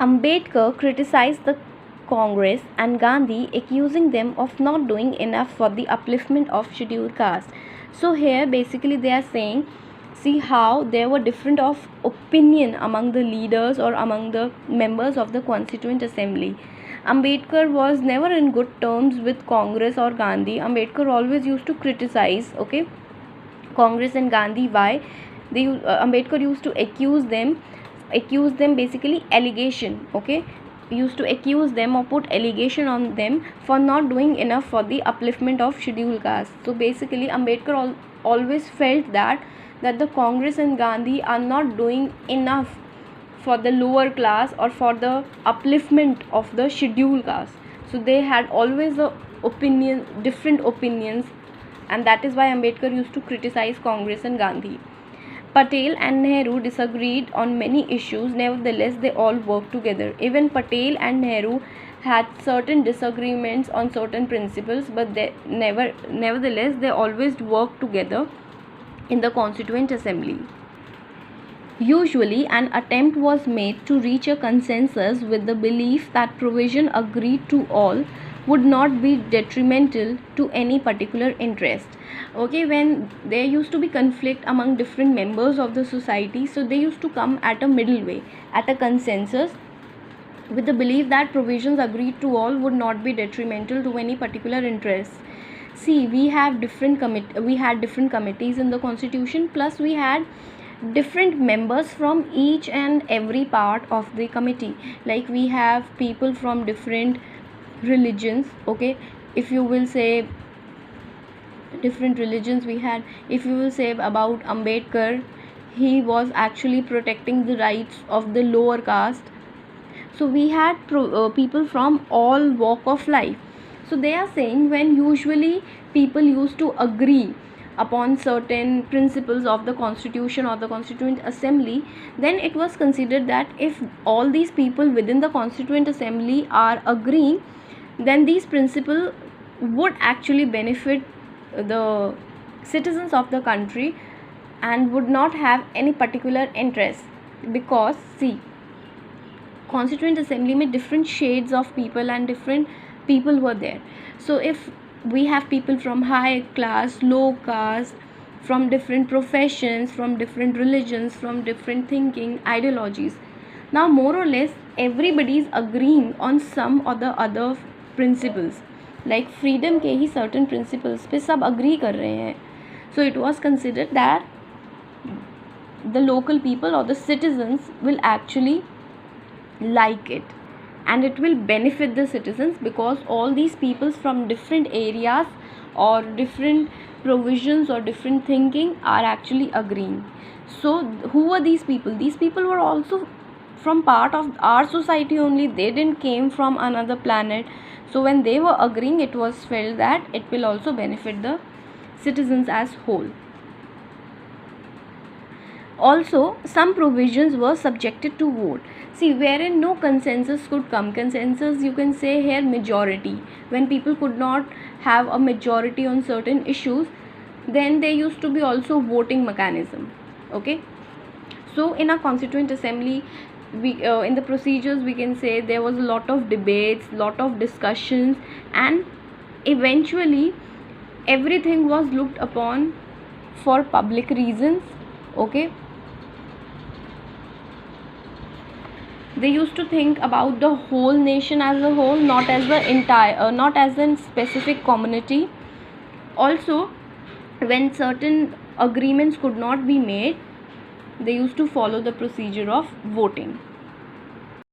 Ambedkar criticized the Congress and Gandhi, accusing them of not doing enough for the upliftment of scheduled caste. So here basically they are saying, see how there were different of opinion among the leaders or among the members of the Constituent Assembly. Ambedkar was never in good terms with Congress or Gandhi. Ambedkar always used to criticize, okay, Congress and Gandhi. Why? Ambedkar used to accuse them basically allegation, okay, used to accuse them or put allegation on them for not doing enough for the upliftment of scheduled caste. So basically Ambedkar always felt that the Congress and Gandhi are not doing enough for the lower class or for the upliftment of the scheduled caste. So they had always different opinions, and that is why Ambedkar used to criticize Congress and Gandhi. Patel and Nehru disagreed on many issues. Nevertheless, they all worked together. Even Patel and Nehru had certain disagreements on certain principles, but nevertheless, they always worked together in the Constituent Assembly. Usually, an attempt was made to reach a consensus with the belief that provision agreed to all would not be detrimental to any particular interest. Okay, when there used to be conflict among different members of the society, so they used to come at a middle way, at a consensus, with the belief that provisions agreed to all would not be detrimental to any particular interest. See, we had different committees in the Constitution, plus we had different members from each and every part of the committee. Like we have people from different religions, okay, if you will say different religions we had. If you will say about Ambedkar, he was actually protecting the rights of the lower caste. So we had people from all walk of life. So they are saying when usually people used to agree upon certain principles of the Constitution or the Constituent Assembly, then it was considered that if all these people within the Constituent Assembly are agreeing, then these principles would actually benefit the citizens of the country and would not have any particular interest. Because see, Constituent Assembly में different shades of people and different people were there. So if we have people from high class, low caste, from different professions, from different religions, from different thinking ideologies, now more or less everybody is agreeing on some or the other principles. Like freedom के ही certain principles पे सब agree कर रहे हैं. So it was considered that the local people or the citizens will actually like it, and it will benefit the citizens because all these peoples from different areas or different provisions or different thinking are actually agreeing. So who are these people? These people were also from part of our society only. They didn't came from another planet. So when they were agreeing, it was felt that it will also benefit the citizens as whole. Also, some provisions were subjected to vote. See, wherein no consensus could come. Consensus, you can say here majority. When people could not have a majority on certain issues, then there used to be also voting mechanism. Okay. So in a Constituent Assembly, we in the procedures we can say there was a lot of debates, lot of discussions, and eventually everything was looked upon for public reasons. Okay. They used to think about the whole nation as a whole, not as the entire, not as a specific community. Also, when certain agreements could not be made, they used to follow the procedure of voting.